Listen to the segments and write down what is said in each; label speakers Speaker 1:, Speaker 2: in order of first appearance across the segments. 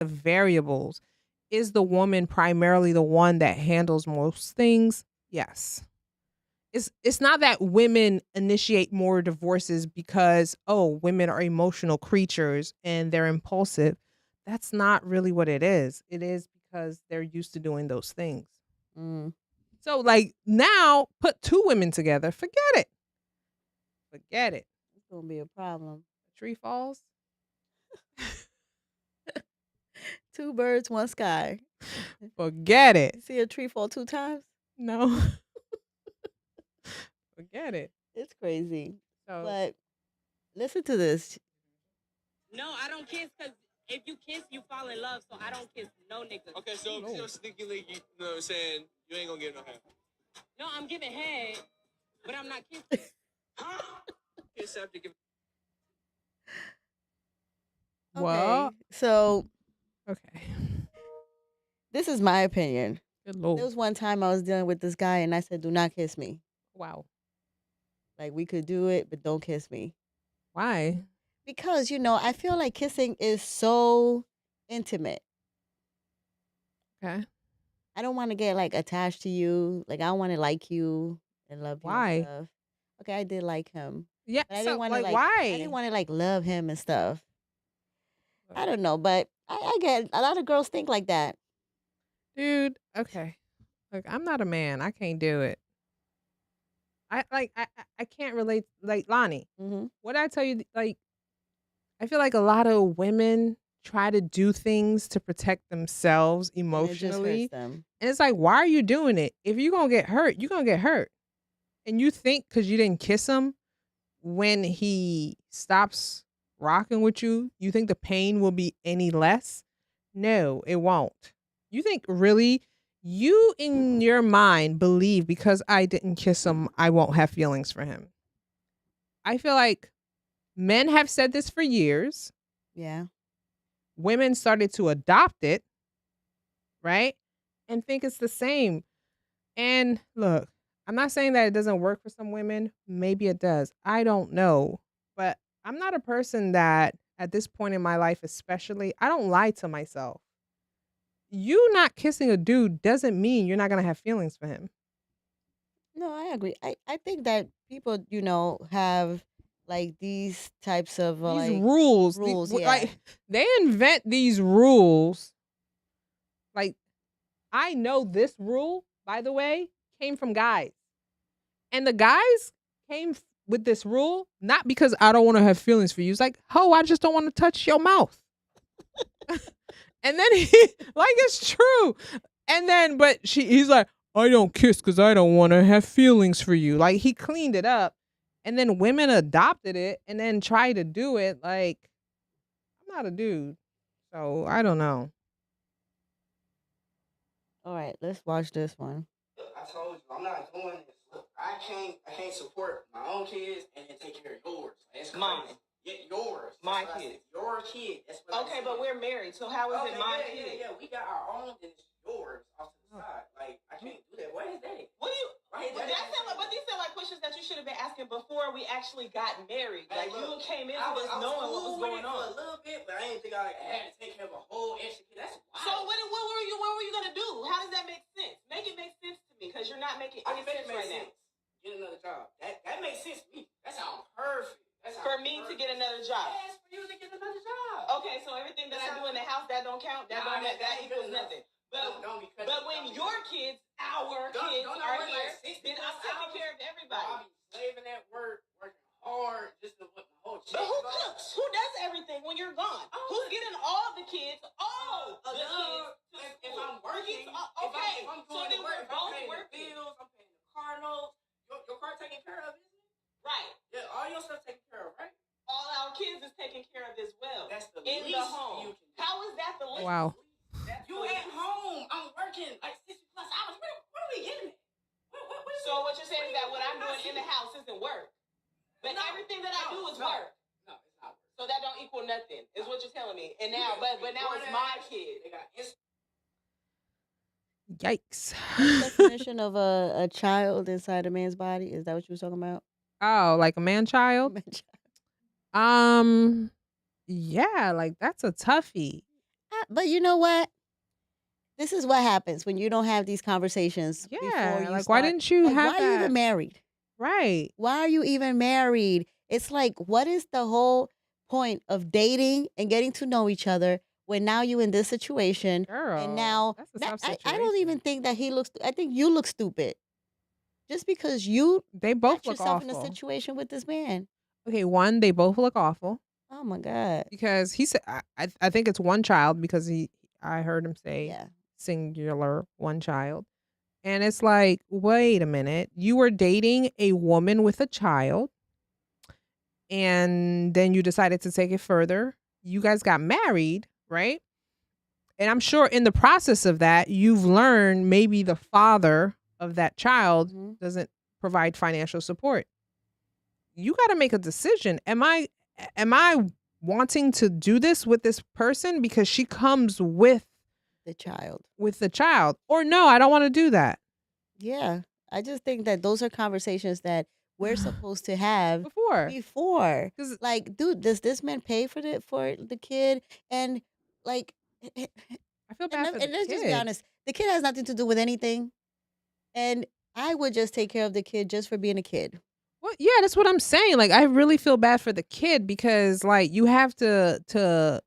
Speaker 1: the variables, is the woman primarily the one that handles most things? Yes. It's not that women initiate more divorces because, oh, women are emotional creatures and they're impulsive. That's not really what it is. It is because they're used to doing those things.
Speaker 2: Mm.
Speaker 1: So like now put two women together, forget it. Forget it.
Speaker 2: It's gonna be a problem.
Speaker 1: Tree falls.
Speaker 2: Two birds, one sky.
Speaker 1: Forget it.
Speaker 2: You see a tree fall 2 times?
Speaker 1: No. Forget it.
Speaker 2: It's crazy.
Speaker 1: So
Speaker 2: But listen to this.
Speaker 3: No, I don't kiss because if you kiss, you fall in love. So I don't kiss no niggas.
Speaker 4: Okay, so
Speaker 1: No.
Speaker 4: if you're sneaky link, you know what I'm saying? You ain't gonna get no head.
Speaker 3: No, I'm giving head, but I'm not kissing.
Speaker 4: Kiss after giving.
Speaker 1: Well,
Speaker 2: Okay, so
Speaker 1: okay.
Speaker 2: this is my opinion.
Speaker 1: Good
Speaker 2: There
Speaker 1: lord.
Speaker 2: was one time I was dealing with this guy and I said, do not kiss me.
Speaker 1: Wow.
Speaker 2: Like, we could do it, but don't kiss me.
Speaker 1: Why?
Speaker 2: Because, I feel like kissing is so intimate.
Speaker 1: Okay.
Speaker 2: I don't want to get like attached to you. Like, I want to like you and love you
Speaker 1: Why?
Speaker 2: and stuff. Okay, I did like him.
Speaker 1: Yeah.
Speaker 2: But I
Speaker 1: So
Speaker 2: didn't want to
Speaker 1: like
Speaker 2: I
Speaker 1: why?
Speaker 2: didn't want to like love him and stuff. I don't know, but I get a lot of girls think like that.
Speaker 1: Dude, okay. Look, I'm not a man. I can't do it. I can't relate like Lonnie.
Speaker 2: Mm-hmm.
Speaker 1: What I tell you, like, I feel like a lot of women try to do things to protect themselves
Speaker 2: And it just hurts
Speaker 1: emotionally.
Speaker 2: them.
Speaker 1: And it's like, why are you doing it? If you're gonna get hurt, you're gonna get hurt. And you think because you didn't kiss him when he stops rocking with you, you think the pain will be any less? No, it won't. You think really you in your mind believe because I didn't kiss him, I won't have feelings for him. I feel like men have said this for years.
Speaker 2: Yeah.
Speaker 1: Women started to adopt it, right? And think it's the same. And look, I'm not saying that it doesn't work for some women. Maybe it does. I don't know. But I'm not a person that at this point in my life, especially, I don't lie to myself. You not kissing a dude doesn't mean you're not going to have feelings for him.
Speaker 2: No, I agree. I think that people, have like these types of
Speaker 1: These
Speaker 2: like
Speaker 1: rules,
Speaker 2: rules. Yeah.
Speaker 1: like they invent these rules. Like I know this rule, by the way, came from guys. And the guys came with this rule not because I don't want to have feelings for you. It's like, "Ho, I just don't want to touch your mouth." And then he like it's true. And then he's like, "I don't kiss cuz I don't want to have feelings for you." Like he cleaned it up. And then women adopted it and then tried to do it like I'm not a dude. So, I don't know.
Speaker 2: All right, let's watch this one.
Speaker 5: I told you I'm not doing this. Look, I can't support my own kids and then take care of yours. That's crazy.
Speaker 3: Mine.
Speaker 5: Yeah, yours.
Speaker 3: My
Speaker 5: That's what I
Speaker 3: kid.
Speaker 5: said. Your kid. That's what I
Speaker 3: Okay,
Speaker 5: said.
Speaker 3: but we're married, so how is
Speaker 5: Okay,
Speaker 3: it my
Speaker 5: yeah,
Speaker 3: kid?
Speaker 5: yeah. We got our own and it's yours off to the side. Like I can't do that. Why is that?
Speaker 3: What do you?
Speaker 5: Why is
Speaker 3: But
Speaker 5: that?
Speaker 3: but these sound like questions that you should have been asking before we actually got married.
Speaker 5: Hey,
Speaker 3: Like
Speaker 5: look,
Speaker 3: you came into
Speaker 5: I was
Speaker 3: this knowing what
Speaker 5: cool
Speaker 3: was
Speaker 5: with
Speaker 3: going
Speaker 5: it for a
Speaker 3: on.
Speaker 5: little bit, but I didn't think I had to take care of a whole extra kid. That's wild.
Speaker 3: So what were you gonna do? How does that make sense? Make it make sense to me because you're not making
Speaker 5: I
Speaker 3: any
Speaker 5: can make it
Speaker 3: sense
Speaker 5: make
Speaker 3: right now.
Speaker 5: sense. Get another job. That makes sense to me. That sounds perfect.
Speaker 3: For me to get another job.
Speaker 5: Yes, for you to get another job.
Speaker 3: Okay, so everything that I do in the house that don't count. That equals nothing. But when your kids, our kids are here, then I'm taking care of everybody.
Speaker 5: I'll be slaving at work, working hard, just to put my whole check.
Speaker 3: But who cooks? Who does everything when you're gone? Who's getting all the kids? All the kids.
Speaker 5: If I'm working,
Speaker 3: okay.
Speaker 5: if I'm
Speaker 3: So
Speaker 5: doing
Speaker 3: then
Speaker 5: the work,
Speaker 3: we're both
Speaker 5: I'm paying the
Speaker 3: working.
Speaker 5: bills, I'm paying the car notes. Your car taken care of, isn't it?
Speaker 3: Right.
Speaker 5: Yeah, all your stuff taken care of, right?
Speaker 3: All our kids is taken care of as well.
Speaker 5: That's the
Speaker 3: in
Speaker 5: least
Speaker 3: the home.
Speaker 5: you can do.
Speaker 3: How is that the least?
Speaker 1: Wow.
Speaker 5: You at home. I'm working like 60 plus hours. What are we getting at?
Speaker 3: So what you're saying is that what I'm doing in the house isn't work. But everything that I do is work.
Speaker 5: No, it's not work.
Speaker 3: So that don't equal nothing, is what you're telling me. And now, but now it's my kid.
Speaker 5: They got
Speaker 1: Yikes.
Speaker 2: Definition of a child inside a man's body. Is that what you were talking about?
Speaker 1: Oh, like a man child?
Speaker 2: Man child.
Speaker 1: Yeah, like that's a toughie.
Speaker 2: But you know what? This is what happens when you don't have these conversations before
Speaker 1: Yeah,
Speaker 2: you
Speaker 1: like, why
Speaker 2: start.
Speaker 1: didn't you
Speaker 2: Like,
Speaker 1: have
Speaker 2: why are you
Speaker 1: that?
Speaker 2: even married?
Speaker 1: Right.
Speaker 2: Why are you even married? It's like, what is the whole point of dating and getting to know each other when now you in this situation and
Speaker 1: Girl,
Speaker 2: now
Speaker 1: that's a tough
Speaker 2: I don't even
Speaker 1: situation.
Speaker 2: think that he looks. I think you look stupid just because you
Speaker 1: They both
Speaker 2: got
Speaker 1: look
Speaker 2: yourself in a
Speaker 1: awful.
Speaker 2: situation with this man.
Speaker 1: Okay, one, they both look awful
Speaker 2: Oh my god.
Speaker 1: because he said, I think it's one child because I heard him say
Speaker 2: Yeah.
Speaker 1: singular, one child. And it's like, wait a minute. You were dating a woman with a child and then you decided to take it further. You guys got married, right? And I'm sure in the process of that, you've learned maybe the father of that child
Speaker 2: Mhm.
Speaker 1: doesn't provide financial support. You got to make a decision. Am I wanting to do this with this person because she comes
Speaker 2: The child.
Speaker 1: with the child, or no, I don't want to do that
Speaker 2: Yeah. I just think that those are conversations that we're supposed to have
Speaker 1: before?
Speaker 2: before.
Speaker 1: Cuz
Speaker 2: Like, dude, does this man pay for the kid? And like
Speaker 1: I feel bad for the
Speaker 2: and let's just be
Speaker 1: kid.
Speaker 2: honest, the kid has nothing to do with anything. And I would just take care of the kid just for being a kid.
Speaker 1: Well, yeah, that's what I'm saying. Like I really feel bad for the kid because like you have to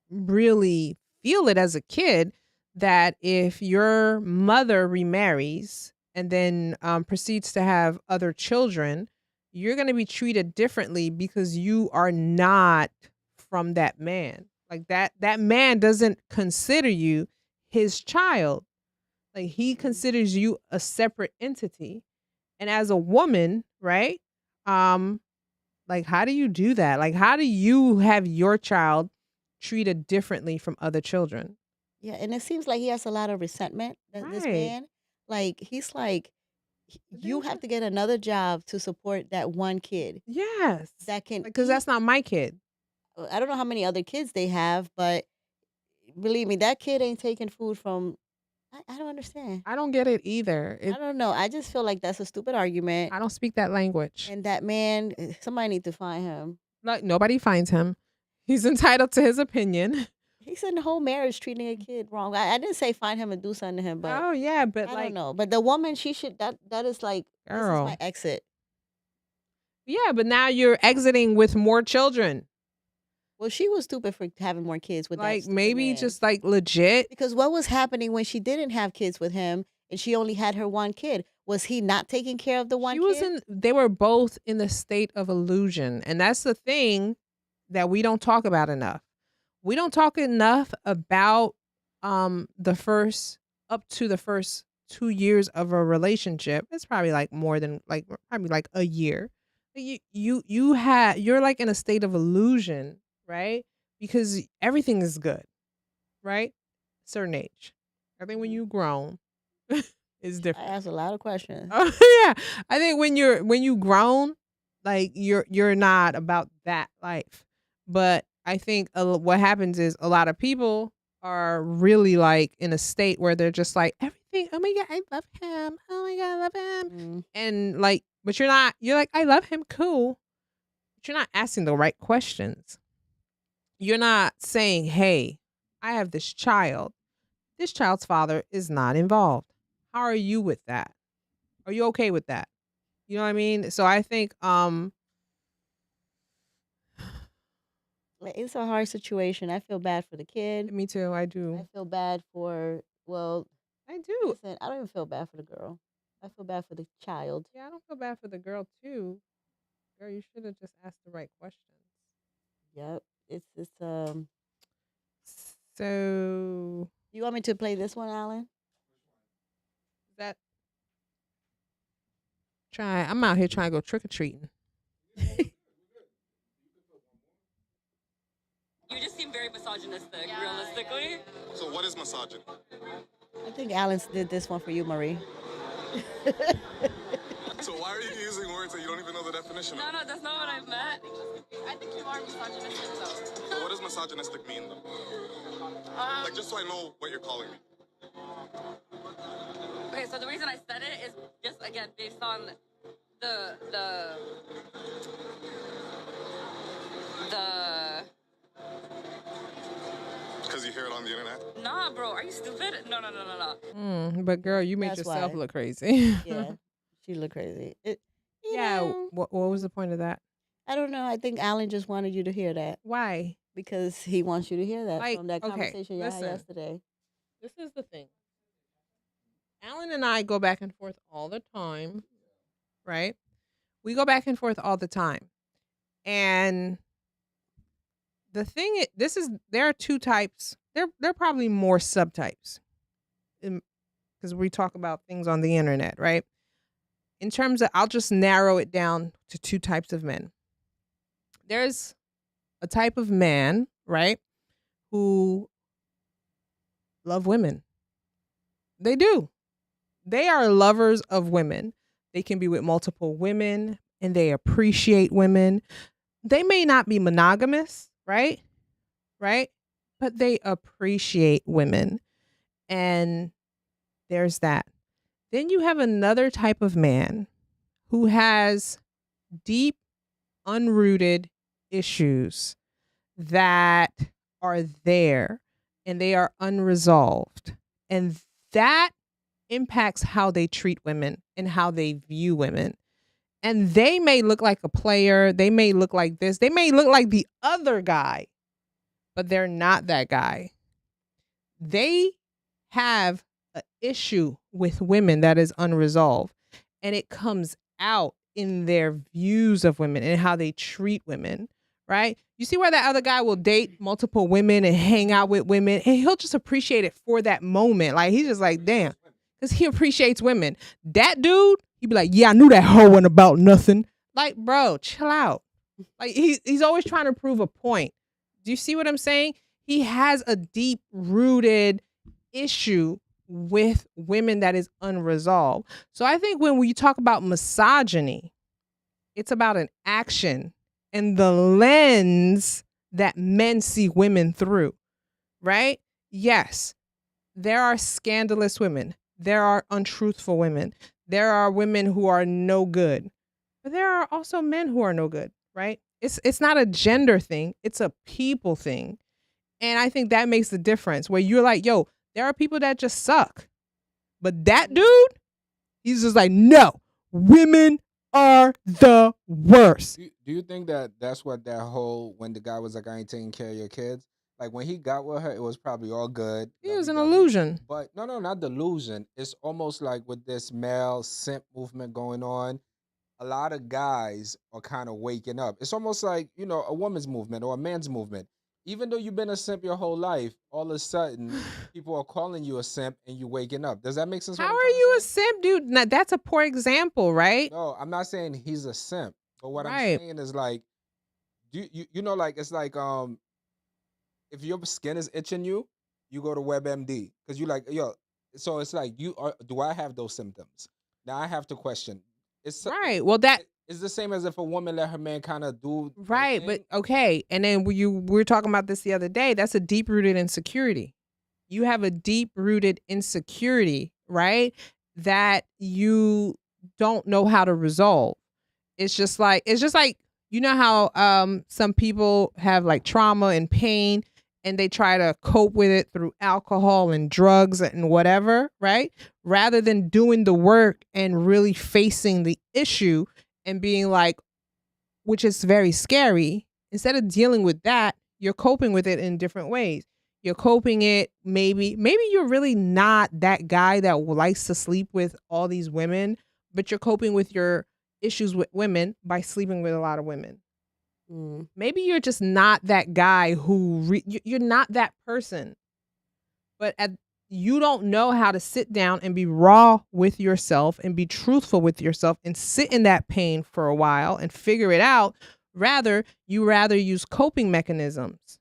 Speaker 1: really feel it as a kid that if your mother remarries and then proceeds to have other children, you're going to be treated differently because you are not from that man. Like that man doesn't consider you his child. Like he considers you a separate entity. And as a woman, right? Um like, how do you do that? Like, how do you have your child treated differently from other children?
Speaker 2: Yeah, and it seems like he has a lot of resentment. This
Speaker 1: Right.
Speaker 2: man, like he's like,
Speaker 1: But
Speaker 2: you
Speaker 1: then
Speaker 2: have to get another job to support that one kid
Speaker 1: yes.
Speaker 2: that can
Speaker 1: Because
Speaker 2: eat.
Speaker 1: that's not my kid.
Speaker 2: I don't know how many other kids they have, but believe me, that kid ain't taking food from. I don't understand.
Speaker 1: I don't get it either.
Speaker 2: I don't know. I just feel like that's a stupid argument.
Speaker 1: I don't speak that language.
Speaker 2: And that man, somebody need to find him.
Speaker 1: Like nobody finds him. He's entitled to his opinion.
Speaker 2: He said the whole marriage treating a kid wrong. I didn't say find him and do something to him, but
Speaker 1: Oh yeah, but
Speaker 2: I don't
Speaker 1: like,
Speaker 2: know. But the woman, she should that is like this is my
Speaker 1: girl.
Speaker 2: exit.
Speaker 1: Yeah, but now you're exiting with more children.
Speaker 2: Well, she was stupid for having more kids with that
Speaker 1: Like
Speaker 2: stupid
Speaker 1: maybe
Speaker 2: man.
Speaker 1: just like legit.
Speaker 2: Because what was happening when she didn't have kids with him and she only had her one kid? Was he not taking care of the one
Speaker 1: She was
Speaker 2: kid?
Speaker 1: they were both in the state of illusion. And that's the thing that we don't talk about enough. We don't talk enough about the first up to the first 2 years of a relationship. It's probably like more than like probably like a year. You're like in a state of illusion, right? Because everything is good, right? Certain age. I think when you grown is
Speaker 2: I
Speaker 1: different.
Speaker 2: asked a lot of questions.
Speaker 1: Oh yeah. I think when you grown, like you're not about that life. But I think what happens is a lot of people are really like in a state where they're just like everything. Oh my god, I love him. Oh my god, I love him.
Speaker 2: Mm.
Speaker 1: And like, but you're not. You're like, I love him. Cool. But you're not asking the right questions. You're not saying, hey, I have this child. This child's father is not involved. How are you with that? Are you okay with that? You know what I mean? So I think
Speaker 2: Like, it's a hard situation. I feel bad for the kid.
Speaker 1: me too, I
Speaker 2: I
Speaker 1: do.
Speaker 2: feel bad for well,
Speaker 1: I do.
Speaker 2: listen, I don't even feel bad for the girl. I feel bad for the child.
Speaker 1: Yeah, I don't feel bad for the girl too. Girl, you should have just asked the right questions.
Speaker 2: Yep. It's
Speaker 1: So
Speaker 2: you want me to play this one, Alan?
Speaker 1: that I'm out here trying to go trick or treating.
Speaker 3: You just seem very misogynistic, realistically.
Speaker 6: So what is misogyny?
Speaker 2: I think Alan did this one for you, Marie.
Speaker 6: So why are you using words that you don't even know the definition of?
Speaker 3: No, that's not what I meant. I think you are misogynistic, though.
Speaker 6: So what does misogynistic mean though? Like just so I know what you're calling me.
Speaker 3: Okay, so the reason I said it is just, again, based on the
Speaker 6: Because you hear it on the internet?
Speaker 3: Nah, bro, are you stupid? No.
Speaker 1: But girl, you made
Speaker 2: That's
Speaker 1: yourself
Speaker 2: why.
Speaker 1: look crazy.
Speaker 2: Yeah, she looked crazy. You
Speaker 1: Yeah.
Speaker 2: know,
Speaker 1: What was the point of that?
Speaker 2: I don't know. I think Alan just wanted you to hear that
Speaker 1: Why?
Speaker 2: because he wants you to hear that
Speaker 1: Like,
Speaker 2: from that
Speaker 1: okay,
Speaker 2: conversation y'all had
Speaker 1: listen.
Speaker 2: yesterday.
Speaker 1: This is the thing. Alan and I go back and forth all the time, right? We go back and forth all the time. And the thing there are two types. There are probably more subtypes. Because we talk about things on the internet, right? In terms of, I'll just narrow it down to two types of men. There's a type of man, right, who love women. They do. They are lovers of women. They can be with multiple women and they appreciate women. They may not be monogamous, right? Right? But they appreciate women. And there's that. Then you have another type of man who has deep, unrooted issues that are there and they are unresolved. And that impacts how they treat women and how they view women. And they may look like a player. They may look like this. They may look like the other guy, but they're not that guy. They have an issue with women that is unresolved. And it comes out in their views of women and how they treat women, right? You see where that other guy will date multiple women and hang out with women and he'll just appreciate it for that moment. Like he's just like, damn, because he appreciates women. That dude, he'd be like, yeah, I knew that hoe wasn't about nothing. Like, bro, chill out. Like he's always trying to prove a point. Do you see what I'm saying? He has a deep rooted issue with women that is unresolved. So I think when we talk about misogyny, it's about an action and the lens that men see women through, right? Yes, there are scandalous women. There are untruthful women. There are women who are no good. But there are also men who are no good, right? It's not a gender thing. It's a people thing. And I think that makes the difference where you're like, yo, there are people that just suck. But that dude, he's just like, no, women are the worst.
Speaker 7: Do you think that that's what that whole, when the guy was like, I ain't taking care of your kids? Like when he got with her, it was probably all good.
Speaker 1: It was an
Speaker 7: lovey-dovey.
Speaker 1: illusion.
Speaker 7: But no, not delusion. It's almost like with this male simp movement going on, a lot of guys are kind of waking up. It's almost like, a woman's movement or a man's movement. Even though you've been a simp your whole life, all of a sudden people are calling you a simp and you waking up. Does that make sense?
Speaker 1: How are you a simp, dude? Now, that's a poor example, right?
Speaker 7: No, I'm not saying he's a simp. But what I'm
Speaker 1: Right.
Speaker 7: saying is like, like it's like if your skin is itching you, you go to WebMD because you like, yo. So it's like do I have those symptoms? Now I have to question. It's
Speaker 1: Right. Well, that
Speaker 7: it's the same as if a woman let her man kind of do their
Speaker 1: right,
Speaker 7: thing.
Speaker 1: but okay. And then we were talking about this the other day. That's a deep rooted insecurity. You have a deep rooted insecurity, right? That you don't know how to resolve. It's just like you know how some people have like trauma and pain and they try to cope with it through alcohol and drugs and whatever, right? Rather than doing the work and really facing the issue and being like, which is very scary, instead of dealing with that, you're coping with it in different ways. You're coping it, maybe you're really not that guy that likes to sleep with all these women, but you're coping with your issues with women by sleeping with a lot of women. Maybe you're just not that guy who you're not that person. But you don't know how to sit down and be raw with yourself and be truthful with yourself and sit in that pain for a while and figure it out. You rather use coping mechanisms.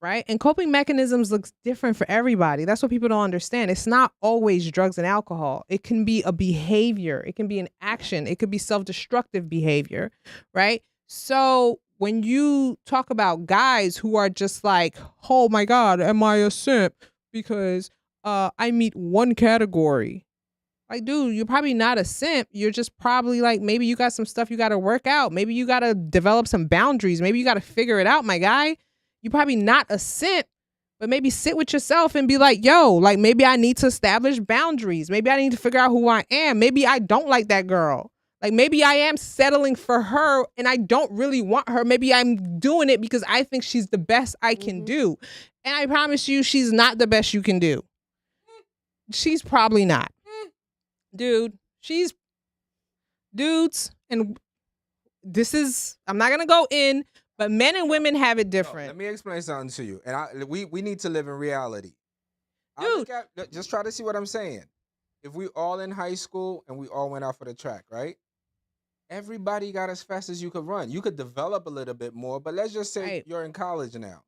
Speaker 1: Right? And coping mechanisms looks different for everybody. That's what people don't understand. It's not always drugs and alcohol. It can be a behavior. It can be an action. It could be self-destructive behavior, right? So when you talk about guys who are just like, oh my God, am I a simp? Because I meet one category. Like, dude, you're probably not a simp. You're just probably like, maybe you got some stuff you got to work out. Maybe you got to develop some boundaries. Maybe you got to figure it out, my guy. You're probably not a simp, But maybe sit with yourself and be like, yo, like maybe I need to establish boundaries. Maybe I need to figure out who I am. Maybe I don't like that girl. Like maybe I am settling for her and I don't really want her. Maybe I'm doing it because I think she's the best I can do. And I promise you, she's not the best you can do. She's probably not. Dude, dudes, and this is, I'm not going to go in, but men and women have it different.
Speaker 7: Let me explain something to you. And we need to live in reality.
Speaker 1: Dude.
Speaker 7: Just try to see what I'm saying. If we all in high school and we all went out for the track, right? Everybody got as fast as you could run. You could develop a little bit more, but let's just say you're in college now.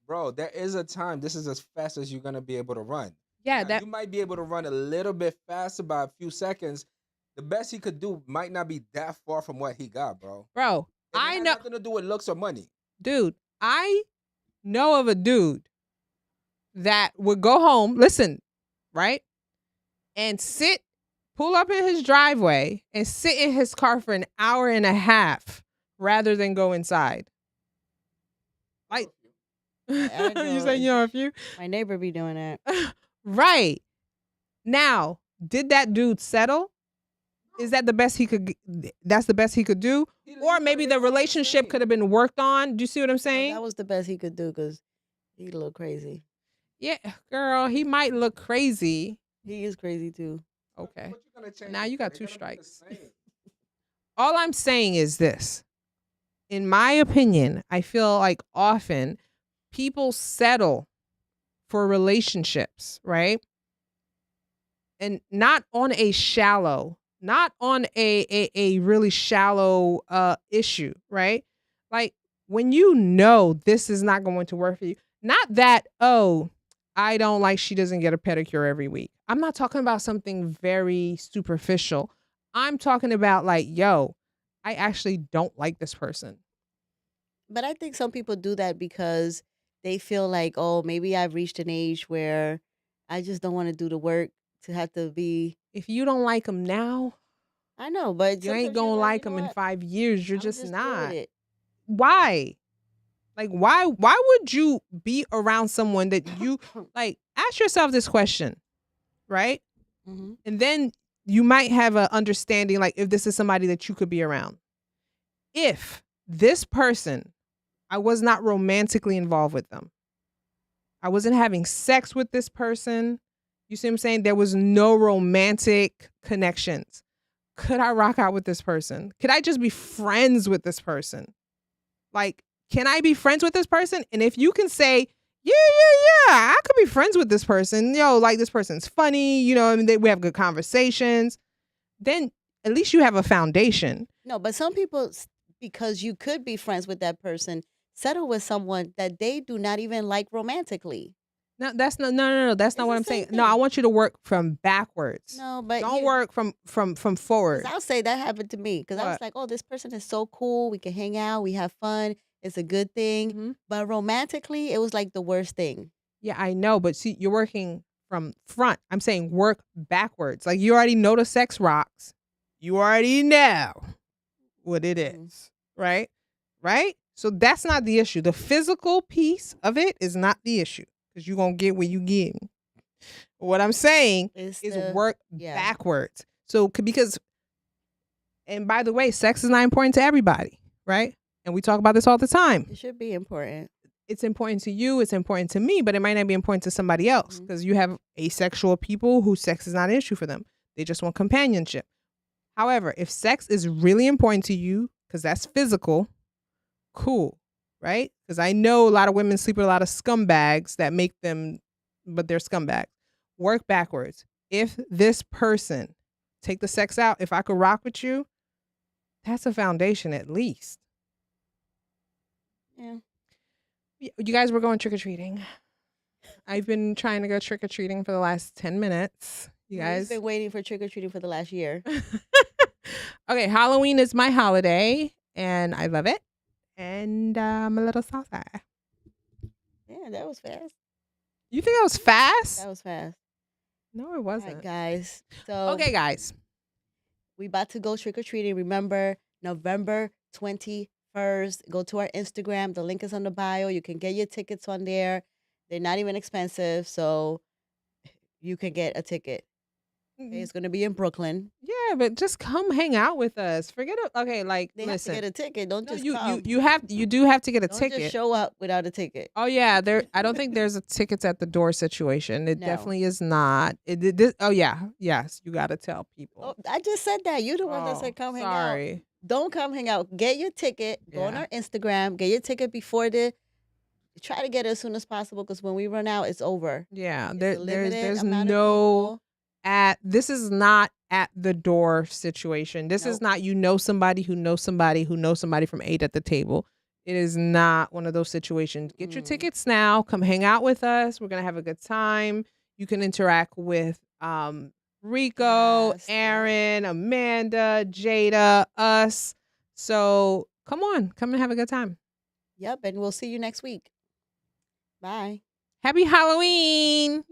Speaker 7: Bro, there is a time this is as fast as you're going to be able to run.
Speaker 1: Yeah,
Speaker 7: now, you might be able to run a little bit faster by a few seconds. The best he could do might not be that far from what he got, bro.
Speaker 1: Bro,
Speaker 7: I know nothing to do with looks or money.
Speaker 1: Dude, I know of a dude that would go home, listen, right? And pull up in his driveway and sit in his car for an hour and a half rather than go inside. Like, you say you know a few?
Speaker 2: My neighbor be doing that.
Speaker 1: Right. Now, did that dude settle? Is that the best he could? That's the best he could do, or maybe the relationship could have been worked on. Do you see what I'm saying?
Speaker 2: That was the best he could do because he look crazy.
Speaker 1: Yeah, girl, he might look crazy.
Speaker 2: He is crazy too.
Speaker 1: Okay. Now you got 2 strikes. All I'm saying is this. In my opinion, I feel like often people settle for relationships, right? And not on a really shallow issue, right? Like when you know this is not going to work for you. Not that, oh, I don't like she doesn't get a pedicure every week. I'm not talking about something very superficial. I'm talking about like, yo, I actually don't like this person.
Speaker 2: But I think some people do that because they feel like, oh, maybe I've reached an age where I just don't want to do the work to have to be.
Speaker 1: If you don't like them now,
Speaker 2: I know, but
Speaker 1: you ain't gonna like them in 5 years. You're just not.
Speaker 2: It.
Speaker 1: Why? Like, why would you be around someone that you like? Ask yourself this question, right?
Speaker 2: Mm-hmm.
Speaker 1: And then you might have an understanding, like, if this is somebody that you could be around. If this person, I was not romantically involved with them, I wasn't having sex with this person. You see what I'm saying? There was no romantic connections. Could I rock out with this person? Could I just be friends with this person? Like, can I be friends with this person? And if you can say, yeah, I could be friends with this person. Yo, like this person's funny. You know, I mean, we have good conversations. Then at least you have a foundation.
Speaker 2: No, but some people, because you could be friends with that person, settle with someone that they do not even like romantically.
Speaker 1: No, that's no. That's not what I'm saying. No, I want you to work from backwards.
Speaker 2: No, but
Speaker 1: don't work from forward.
Speaker 2: I'll say that happened to me because I was like, oh, this person is so cool. We can hang out. We have fun. It's a good thing.
Speaker 1: Mm-hmm.
Speaker 2: But romantically, it was like the worst thing.
Speaker 1: Yeah, I know. But see, you're working from front. I'm saying work backwards. Like you already know the sex rocks. You already know what it is. Right? Right? So that's not the issue. The physical piece of it is not the issue. Because you're going to get what you get. What I'm saying is work backwards. So, because, and by the way, sex is not important to everybody, right? And we talk about this all the time.
Speaker 2: It should be important.
Speaker 1: It's important to you. It's important to me, but it might not be important to somebody else. Because you have asexual people who sex is not an issue for them. They just want companionship. However, if sex is really important to you, because that's physical, cool. Right? Because I know a lot of women sleep with a lot of scumbags that make them, but they're scumbags. Work backwards. If this person, take the sex out, if I could rock with you, that's a foundation at least.
Speaker 2: Yeah.
Speaker 1: You guys were going trick-or-treating. I've been trying to go trick-or-treating for the last 10 minutes. You guys
Speaker 2: been waiting for trick-or-treating for the last year.
Speaker 1: Okay, Halloween is my holiday, and I love it. And I'm a little saucy.
Speaker 2: Yeah, that was fast.
Speaker 1: You think that was fast?
Speaker 2: That was fast.
Speaker 1: No, it wasn't.
Speaker 2: Right, guys. So
Speaker 1: okay, guys.
Speaker 2: We about to go trick-or-treating. Remember, November 21st. Go to our Instagram. The link is on the bio. You can get your tickets on there. They're not even expensive, so you can get a ticket. Okay, it's going to be in Brooklyn.
Speaker 1: Yeah, but just come hang out with us. Forget it. Okay, like
Speaker 2: They
Speaker 1: listen.
Speaker 2: have to get a ticket. Don't
Speaker 1: No,
Speaker 2: just
Speaker 1: you
Speaker 2: come.
Speaker 1: you do have to get a
Speaker 2: Don't
Speaker 1: ticket.
Speaker 2: just show up without a ticket.
Speaker 1: Oh yeah, I don't think there's a tickets at the door situation. It
Speaker 2: No.
Speaker 1: definitely is not. Oh yeah, yes, you got to tell people.
Speaker 2: Oh, I just said that. You the one that said come hang out.
Speaker 1: Sorry.
Speaker 2: Don't come hang out. Get your ticket. Go on
Speaker 1: Yeah.
Speaker 2: our Instagram. Get your ticket before try to get it as soon as possible because when we run out, it's over.
Speaker 1: Yeah,
Speaker 2: It's a
Speaker 1: there's
Speaker 2: limited amount of
Speaker 1: no
Speaker 2: people.
Speaker 1: this is not at the door situation. This is
Speaker 2: Nope.
Speaker 1: not you know somebody who knows somebody who knows somebody from 8 at the table. It is not one of those situations. Get your tickets now. Come hang out with us. We're gonna have a good time. You can interact with Rico,
Speaker 2: Yes, yep.
Speaker 1: Aaron, Amanda, Jada, us. So come on, come and have a good time.
Speaker 2: Yep, and we'll see you next week. Bye.
Speaker 1: Happy Halloween.